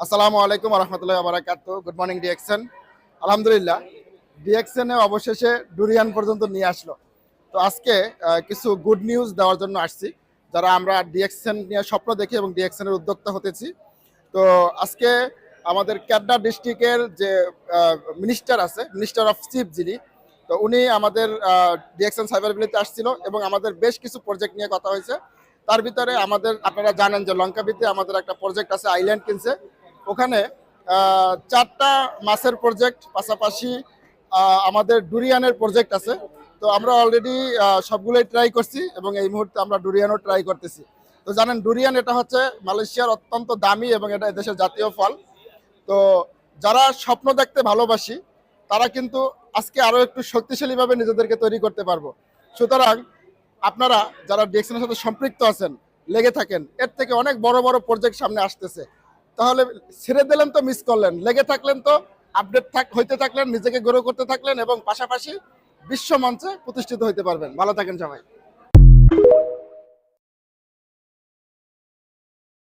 আসসালামু আলাইকুম রহমতুল্লাহ বারাকাতু। Good morning DXN. আলহামদুলিল্লাহ, ডিএক্সএনে অবশেষে ডুরিয়ান পর্যন্ত নিয়ে আসলো। তো আজকে কিছু গুড নিউজ দেওয়ার জন্য আসছি, যারা আমরা ডিএক্সএন নিয়ে স্বপ্ন দেখি এবং ডিএক্সএনের উদ্যোক্তা হতেছি। তো আজকে আমাদের ক্যাডা ডিস্ট্রিক্টের যে মিনিস্টার আছে, মিনিস্টার অফ চিফ যিনি, তো উনি আমাদের ডিএক্সএন সাইবারবিলিতে আসছিল এবং আমাদের বেশ কিছু প্রজেক্ট নিয়ে কথা হয়েছে। তার ভিতরে আমাদের, আপনারা জানেন যে লঙ্কাবিতে আমাদের একটা প্রজেক্ট আছে, আইল্যান্ড কিনছে। ওখানে 4টা মাছের প্রজেক্ট, পাশাপাশি আমাদের ডুরিয়ানের প্রজেক্ট আছে। তো আমরা অলরেডি সবগুলোই ট্রাই করছি এবং এই মুহূর্তে আমরা ডুরিয়ানও ট্রাই করতেছি। তো জানেন, ডুরিয়ান এটা হচ্ছে মালয়েশিয়ার অত্যন্ত দামি এবং এটা দেশের জাতীয় ফল। তো যারা স্বপ্ন দেখতে ভালোবাসি, তারা কিন্তু আজকে আরও একটু শক্তিশালীভাবে নিজেদেরকে তৈরি করতে পারবো। সুতরাং আপনারা যারা ডিএক্সএনের সাথে সম্পৃক্ত আছেন, লেগে থাকেন, এর থেকে অনেক বড় বড় প্রজেক্ট সামনে আসতেছে। তাহলে ছেড়ে দিলেন তো মিস করলেন, লেগে থাকলেন তো আপডেট হইতে থাকলেন, নিজেকে গ্রো করতে থাকলেন এবং পাশাপাশি বিশ্ব মঞ্চে প্রতিষ্ঠিত হইতে পারবেন। ভালো থাকেন সবাই।